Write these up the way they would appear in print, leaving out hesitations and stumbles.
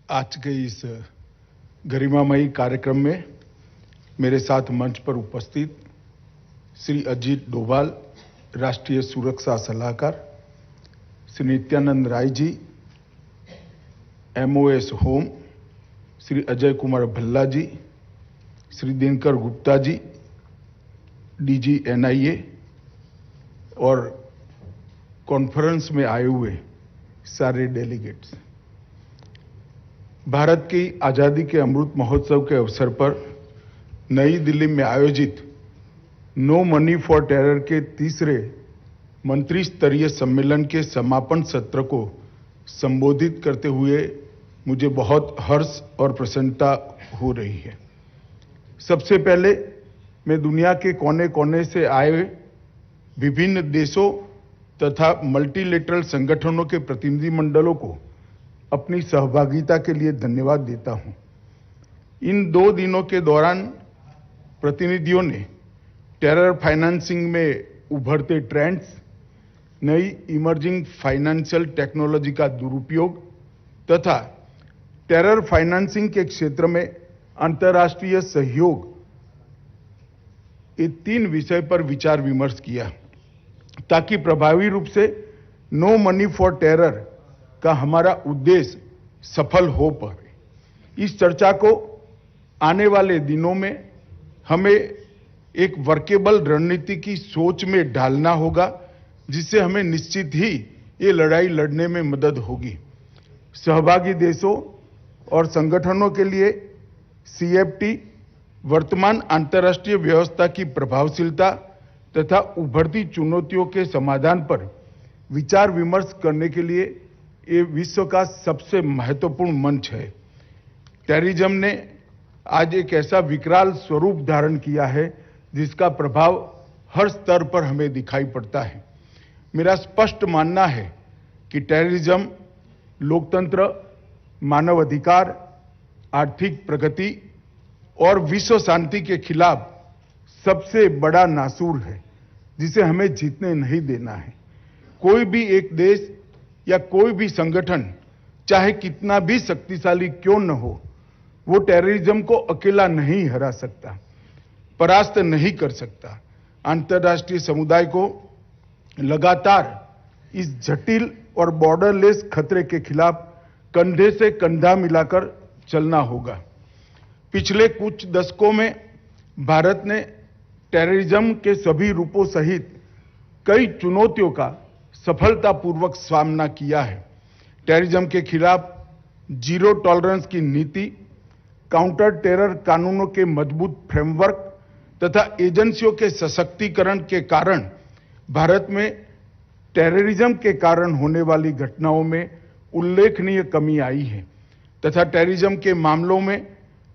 आज के इस गरिमामयी कार्यक्रम में मेरे साथ मंच पर उपस्थित श्री अजीत डोभाल, राष्ट्रीय सुरक्षा सलाहकार, श्री नित्यानंद राय जी, MOS होम, श्री अजय कुमार भल्ला जी, श्री दिनकर गुप्ता जी, DG NIA और कॉन्फ्रेंस में आए हुए सारे डेलीगेट्स। भारत की आज़ादी के अमृत महोत्सव के अवसर पर नई दिल्ली में आयोजित नो मनी फॉर टेरर के तीसरे मंत्री स्तरीय सम्मेलन के समापन सत्र को संबोधित करते हुए मुझे बहुत हर्ष और प्रसन्नता हो रही है। सबसे पहले मैं दुनिया के कोने कोने से आए विभिन्न देशों तथा मल्टीलेटरल संगठनों के प्रतिनिधिमंडलों को अपनी सहभागिता के लिए धन्यवाद देता हूं। इन 2 दिनों के दौरान प्रतिनिधियों ने टेरर फाइनेंसिंग में उभरते ट्रेंड्स, नई इमर्जिंग फाइनेंशियल टेक्नोलॉजी का दुरुपयोग तथा टेरर फाइनेंसिंग के क्षेत्र में अंतर्राष्ट्रीय सहयोग, ये 3 विषय पर विचार विमर्श किया ताकि प्रभावी रूप से नो मनी फॉर टेरर का हमारा उद्देश्य सफल हो पाए। इस चर्चा को आने वाले दिनों में हमें एक वर्केबल रणनीति की सोच में ढालना होगा, जिससे हमें निश्चित ही ये लड़ाई लड़ने में मदद होगी। सहभागी देशों और संगठनों के लिए CFT वर्तमान अंतर्राष्ट्रीय व्यवस्था की प्रभावशीलता तथा उभरती चुनौतियों के समाधान पर विचार विमर्श करने के लिए ये विश्व का सबसे महत्वपूर्ण मंच है। टेररिज्म ने आज एक ऐसा विकराल स्वरूप धारण किया है जिसका प्रभाव हर स्तर पर हमें दिखाई पड़ता है। मेरा स्पष्ट मानना है कि टेररिज्म लोकतंत्र, मानव अधिकार, आर्थिक प्रगति और विश्व शांति के खिलाफ सबसे बड़ा नासूर है, जिसे हमें जीतने नहीं देना है। कोई भी एक देश या कोई भी संगठन चाहे कितना भी शक्तिशाली क्यों न हो, वो टेररिज्म को अकेला नहीं हरा सकता, परास्त नहीं कर सकता। अंतर्राष्ट्रीय समुदाय को लगातार इस जटिल और बॉर्डरलेस खतरे के खिलाफ कंधे से कंधा मिलाकर चलना होगा। पिछले कुछ दशकों में भारत ने टेररिज्म के सभी रूपों सहित कई चुनौतियों का सफलतापूर्वक सामना किया है। टेररिज्म के खिलाफ जीरो टॉलरेंस की नीति, काउंटर टेरर कानूनों के मजबूत फ्रेमवर्क तथा एजेंसियों के सशक्तिकरण के कारण भारत में टेररिज्म के कारण होने वाली घटनाओं में उल्लेखनीय कमी आई है तथा टेररिज्म के मामलों में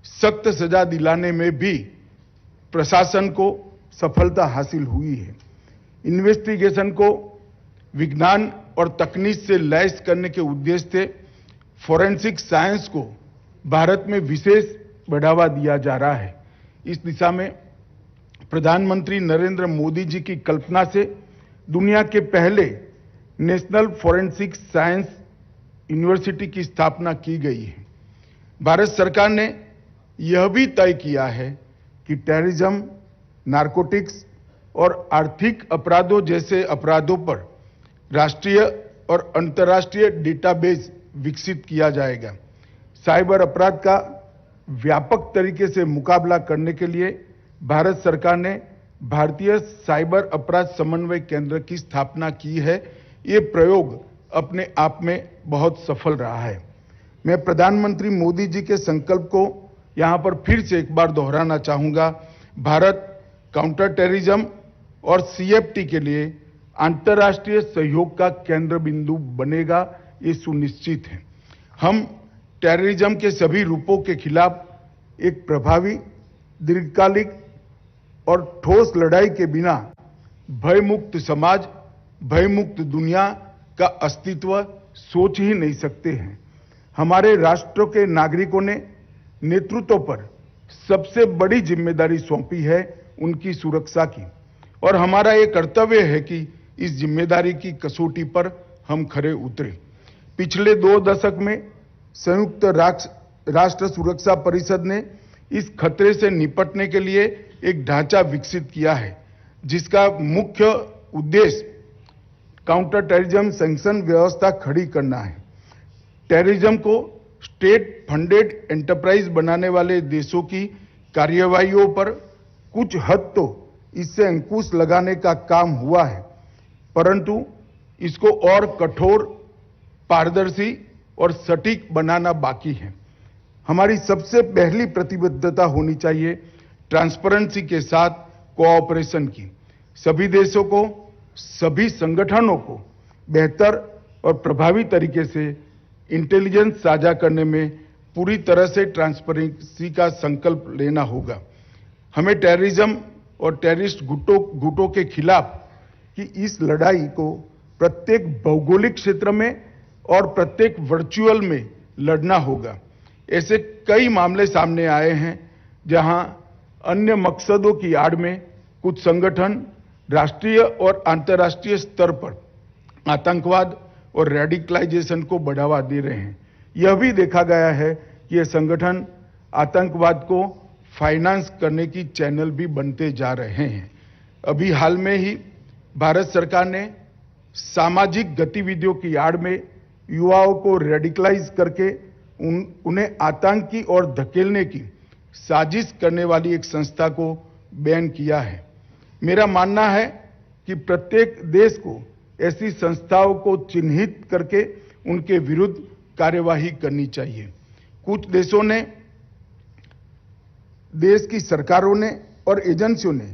सख्त सजा दिलाने में भी प्रशासन को सफलता हासिल हुई है। इन्वेस्टिगेशन को विज्ञान और तकनीक से लैस करने के उद्देश्य से फोरेंसिक साइंस को भारत में विशेष बढ़ावा दिया जा रहा है। इस दिशा में प्रधानमंत्री नरेंद्र मोदी जी की कल्पना से दुनिया के पहले नेशनल फोरेंसिक साइंस यूनिवर्सिटी की स्थापना की गई है। भारत सरकार ने यह भी तय किया है कि टेररिज्म, नारकोटिक्स और आर्थिक अपराधों जैसे अपराधों पर राष्ट्रीय और अंतर्राष्ट्रीय डेटाबेस विकसित किया जाएगा। साइबर अपराध का व्यापक तरीके से मुकाबला करने के लिए भारत सरकार ने भारतीय साइबर अपराध समन्वय केंद्र की स्थापना की है। ये प्रयोग अपने आप में बहुत सफल रहा है। मैं प्रधानमंत्री मोदी जी के संकल्प को यहां पर फिर से एक बार दोहराना चाहूंगा। भारत काउंटर टेररिज्म और CFT के लिए अंतर्राष्ट्रीय सहयोग का केंद्र बिंदु बनेगा, ये सुनिश्चित है। हम टेररिज्म के सभी रूपों के खिलाफ एक प्रभावी, दीर्घकालिक और ठोस लड़ाई के बिना भयमुक्त समाज, भयमुक्त दुनिया का अस्तित्व सोच ही नहीं सकते हैं। हमारे राष्ट्र के नागरिकों ने नेतृत्व पर सबसे बड़ी जिम्मेदारी सौंपी है उनकी सुरक्षा की, और हमारा ये कर्तव्य है कि इस जिम्मेदारी की कसौटी पर हम खरे उतरे। पिछले 2 दशक में संयुक्त राष्ट्र सुरक्षा परिषद ने इस खतरे से निपटने के लिए एक ढांचा विकसित किया है, जिसका मुख्य उद्देश्य काउंटर टेररिज्म सैंक्शन व्यवस्था खड़ी करना है। टेररिज्म को स्टेट फंडेड एंटरप्राइज बनाने वाले देशों की कार्यवाहियों पर कुछ हद तो इससे अंकुश लगाने का काम हुआ है, परंतु इसको और कठोर, पारदर्शी और सटीक बनाना बाकी है। हमारी सबसे पहली प्रतिबद्धता होनी चाहिए ट्रांसपेरेंसी के साथ कोऑपरेशन की। सभी देशों को, सभी संगठनों को बेहतर और प्रभावी तरीके से इंटेलिजेंस साझा करने में पूरी तरह से ट्रांसपेरेंसी का संकल्प लेना होगा। हमें टेररिज्म और टेररिस्ट गुटों के खिलाफ की इस लड़ाई को प्रत्येक भौगोलिक क्षेत्र में और प्रत्येक वर्चुअल में लड़ना होगा। ऐसे कई मामले सामने आए हैं जहां अन्य मकसदों की आड़ में कुछ संगठन राष्ट्रीय और अंतर्राष्ट्रीय स्तर पर आतंकवाद और रेडिकलाइजेशन को बढ़ावा दे रहे हैं। यह भी देखा गया है कि ये संगठन आतंकवाद को फाइनेंस करने की चैनल भी बनते जा रहे हैं। अभी हाल में ही भारत सरकार ने सामाजिक गतिविधियों की आड़ में युवाओं को रेडिकलाइज करके उन्हें आतंकी और धकेलने की साजिश करने वाली एक संस्था को बैन किया है। मेरा मानना है कि प्रत्येक देश को ऐसी संस्थाओं को चिन्हित करके उनके विरुद्ध कार्यवाही करनी चाहिए। कुछ देशों ने, देश की सरकारों ने और एजेंसियों ने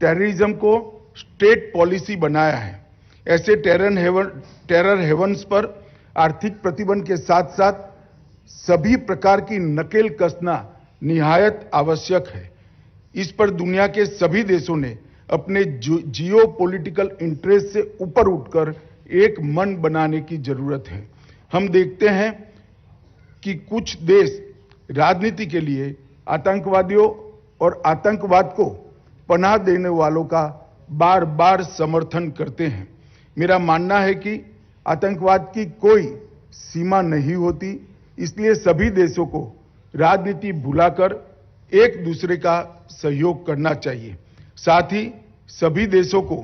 टेररिज्म को स्टेट पॉलिसी बनाया है। ऐसे टेरर हेवन्स पर आर्थिक प्रतिबंध के साथ साथ सभी प्रकार की नकेल कसना निहायत आवश्यक है। इस पर दुनिया के सभी देशों ने अपने जियो पॉलिटिकल इंटरेस्ट से ऊपर उठकर एक मन बनाने की जरूरत है। हम देखते हैं कि कुछ देश राजनीति के लिए आतंकवादियों और आतंकवाद को पनाह देने वालों का बार बार समर्थन करते हैं। मेरा मानना है कि आतंकवाद की कोई सीमा नहीं होती, इसलिए सभी देशों को राजनीति भुलाकर एक दूसरे का सहयोग करना चाहिए। साथ ही सभी देशों को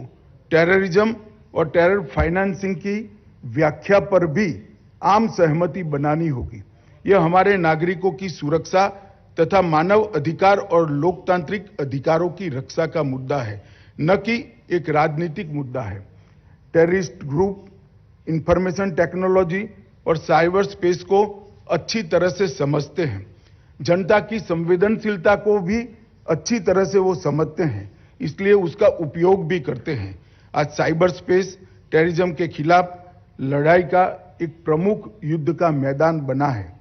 टेररिज्म और टेरर फाइनेंसिंग की व्याख्या पर भी आम सहमति बनानी होगी। यह हमारे नागरिकों की सुरक्षा तथा मानव अधिकार और लोकतांत्रिक अधिकारों की रक्षा का मुद्दा है, न कि एक राजनीतिक मुद्दा है। टेररिस्ट ग्रुप इंफॉर्मेशन टेक्नोलॉजी और साइबर स्पेस को अच्छी तरह से समझते हैं। जनता की संवेदनशीलता को भी अच्छी तरह से वो समझते हैं, इसलिए उसका उपयोग भी करते हैं। आज साइबर स्पेस टेररिज्म के खिलाफ लड़ाई का एक प्रमुख युद्ध का मैदान बना है।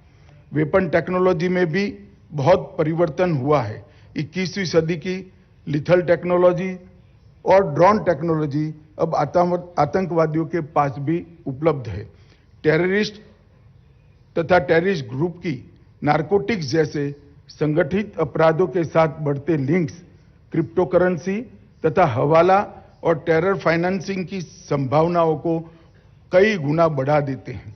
वेपन टेक्नोलॉजी में भी बहुत परिवर्तन हुआ है। 21वीं सदी की लिथल टेक्नोलॉजी और ड्रोन टेक्नोलॉजी अब आतंकवादियों के पास भी उपलब्ध है। टेररिस्ट तथा टेररिस्ट ग्रुप की नारकोटिक्स जैसे संगठित अपराधों के साथ बढ़ते लिंक्स, क्रिप्टोकरेंसी तथा हवाला और टेरर फाइनेंसिंग की संभावनाओं को कई गुना बढ़ा देते हैं।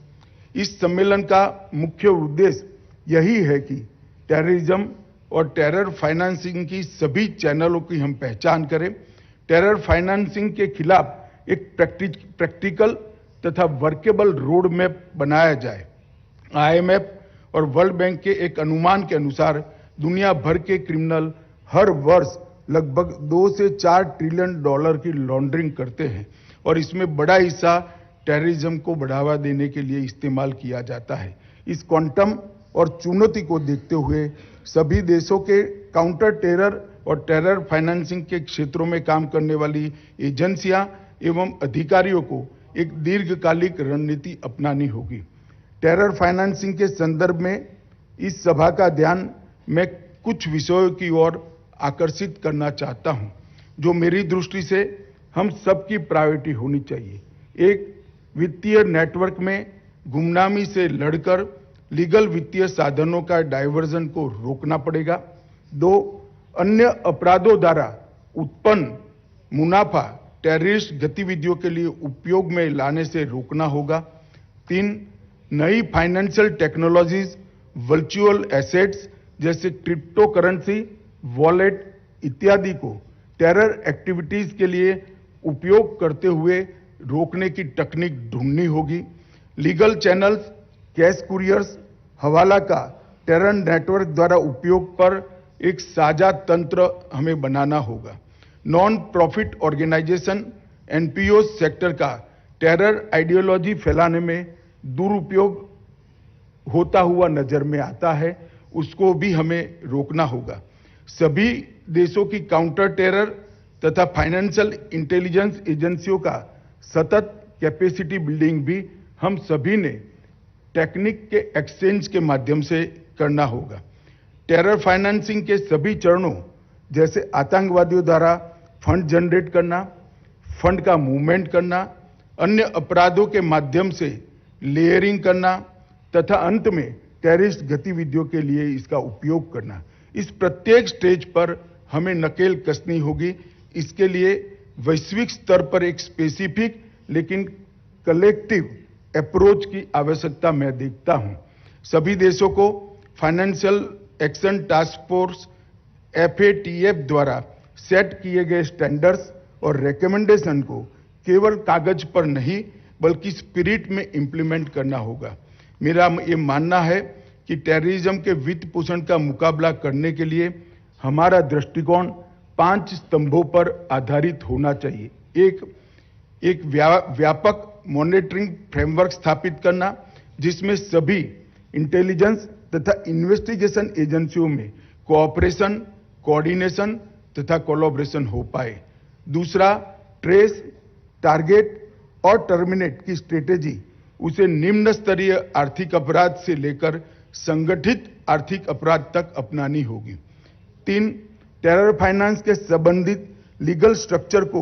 इस सम्मेलन का मुख्य उद्देश्य यही है कि टेररिज्म और टेरर फाइनेंसिंग की सभी चैनलों की हम पहचान करें, टेरर फाइनेंसिंग के खिलाफ एक प्रैक्टिकल तथा वर्केबल रोड मैप बनाया जाए। IMF और वर्ल्ड बैंक के एक अनुमान के अनुसार दुनिया भर के क्रिमिनल हर वर्ष लगभग 2 से 4 ट्रिलियन डॉलर की लॉन्ड्रिंग करते हैं और इसमें बड़ा हिस्सा टेररिज्म को बढ़ावा देने के लिए इस्तेमाल किया जाता है। इस क्वांटम और चुनौती को देखते हुए सभी देशों के काउंटर टेरर और टेरर फाइनेंसिंग के क्षेत्रों में काम करने वाली एजेंसियां एवं अधिकारियों को एक दीर्घकालिक रणनीति अपनानी होगी। टेरर फाइनेंसिंग के संदर्भ में इस सभा का ध्यान मैं कुछ विषयों की ओर आकर्षित करना चाहता हूं, जो मेरी दृष्टि से हम सबकी प्रायोरिटी होनी चाहिए। एक, वित्तीय नेटवर्क में गुमनामी से लड़कर लीगल वित्तीय साधनों का डायवर्जन को रोकना पड़ेगा। 2, अन्य अपराधों द्वारा उत्पन्न मुनाफा टेररिस्ट गतिविधियों के लिए उपयोग में लाने से रोकना होगा। 3, नई फाइनेंशियल टेक्नोलॉजीज, वर्चुअल एसेट्स जैसे क्रिप्टो करेंसी, वॉलेट इत्यादि को टेरर एक्टिविटीज के लिए उपयोग करते हुए रोकने की तकनीक ढूंढनी होगी। लीगल चैनल्स, कैश कुरियर्स, हवाला का टेरर नेटवर्क द्वारा उपयोग पर एक साझा तंत्र हमें बनाना होगा। Non profit organisation, NPO sector का टेरर आइडियोलॉजी फैलाने में दुरुपयोग होता हुआ नजर में आता है, उसको भी हमें रोकना होगा। सभी देशों की काउंटर टेरर तथा फाइनेंशियल इंटेलिजेंस एजेंसियों का सतत कैपेसिटी बिल्डिंग भी हम सभी ने टेक्निक के एक्सचेंज के माध्यम से करना होगा। टेरर फाइनेंसिंग के सभी चरणों जैसे आतंकवादियों द्वारा फंड जनरेट करना, फंड का मूवमेंट करना, अन्य अपराधों के माध्यम से लेयरिंग करना तथा अंत में टेररिस्ट गतिविधियों के लिए इसका उपयोग करना, इस प्रत्येक स्टेज पर हमें नकेल कसनी होगी। इसके लिए वैश्विक स्तर पर एक स्पेसिफिक लेकिन कलेक्टिव अप्रोच की आवश्यकता मैं देखता हूं। सभी देशों को financial action task force FATF द्वारा सेट किए गए स्टैंडर्ड्स और रिकमेंडेशन को केवल कागज पर नहीं बल्कि स्पिरिट में इंप्लीमेंट करना होगा। मेरा ये मानना है कि टेररिज्म के वित्त पोषण का मुकाबला करने के लिए हमारा दृष्टिकोण 5 स्तंभों पर आधारित होना चाहिए। एक व्यापक मॉनिटरिंग फ्रेमवर्क स्थापित करना जिसमें सभी इंटेलिजेंस तथा इन्वेस्टिगेशन एजेंसियों में कोऑपरेशन, कोऑर्डिनेशन तथा कोलैबोरेशन हो पाए। दूसरा, ट्रेस, टारगेट और टर्मिनेट की स्ट्रेटेजी उसे निम्न स्तरीय आर्थिक अपराध से लेकर संगठित आर्थिक अपराध तक अपनानी होगी। 3, टेरर फाइनेंस के संबंधित लीगल स्ट्रक्चर को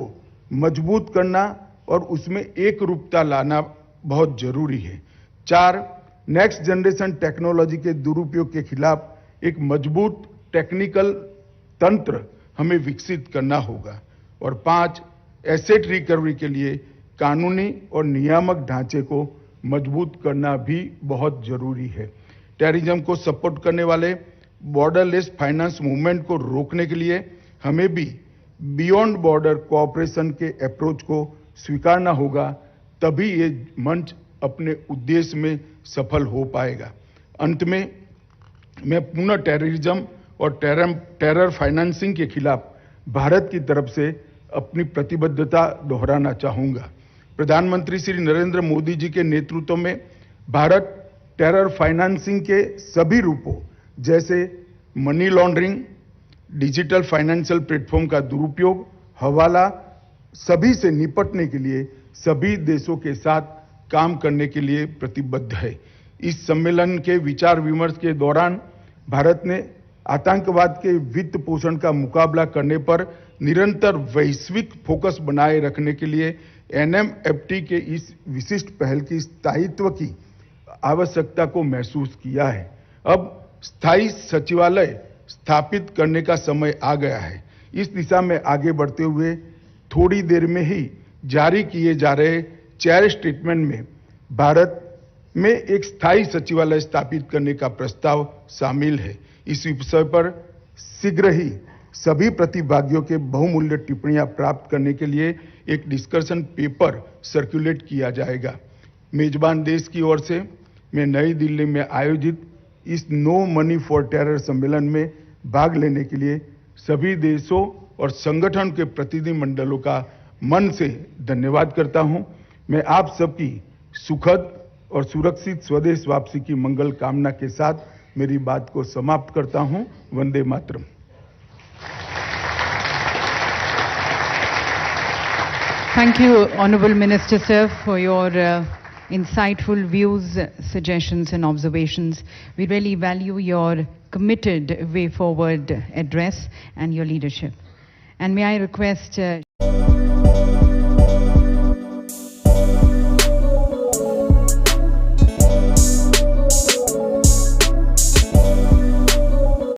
मजबूत करना और उसमें एक रूपता लाना बहुत जरूरी है। 4, नेक्स्ट जनरेशन टेक्नोलॉजी के दुरुपयोग के खिलाफ एक मजबूत टेक्निकल तंत्र हमें विकसित करना होगा। और 5, एसेट रिकवरी के लिए कानूनी और नियामक ढांचे को मजबूत करना भी बहुत जरूरी है। टेररिज्म को सपोर्ट करने वाले बॉर्डरलेस फाइनेंस मूवमेंट को रोकने के लिए हमें भी बियॉन्ड बॉर्डर कोऑपरेशन के अप्रोच को स्वीकारना होगा, तभी ये मंच अपने उद्देश्य में सफल हो पाएगा। अंत में मैं पुनः टेररिज्म और टेरर फाइनेंसिंग के खिलाफ भारत की तरफ से अपनी प्रतिबद्धता दोहराना चाहूंगा। प्रधानमंत्री श्री नरेंद्र मोदी जी के नेतृत्व में भारत टेरर फाइनेंसिंग के सभी रूपों जैसे money laundering, digital financial platform का दुरुपयोग, हवाला सभी से निपटने के लिए सभी देशों के साथ काम करने के लिए प्रतिबद्ध है। इस सम्मेलन के विचार विमर्श के दौरान भारत ने आतंकवाद के वित्त पोषण का मुकाबला करने पर निरंतर वैश्विक फोकस बनाए रखने के लिए NMFT के इस विशिष्ट पहल की स्थायित्व की आवश्यकता को महसूस किया है। अब स्थायी सचिवालय स्थापित करने का समय आ गया है। इस दिशा में आगे बढ़ते हुए थोड़ी देर में ही जारी किए जा रहे 4 स्टेटमेंट में भारत में एक स्थायी सचिवालय स्थापित करने का प्रस्ताव शामिल है। इस विषय पर शीघ्र ही सभी प्रतिभागियों के बहुमूल्य टिप्पणियां प्राप्त करने के लिए एक डिस्कशन पेपर सर्कुलेट किया जाएगा। मेजबान देश की ओर से मैं नई दिल्ली में आयोजित इस नो मनी फॉर टेरर सम्मेलन में भाग लेने के लिए सभी देशों और संगठन के प्रतिनिधिमंडलों का मन से धन्यवाद करता हूं। मैं आप सबकी सुखद और सुरक्षित स्वदेश वापसी की मंगल कामना के साथ मेरी बात को समाप्त करता हूं। Vande Mataram. Thank you, Honorable Minister Sir, for your insightful views, suggestions and observations. We really value your committed way forward address and your leadership. And may I request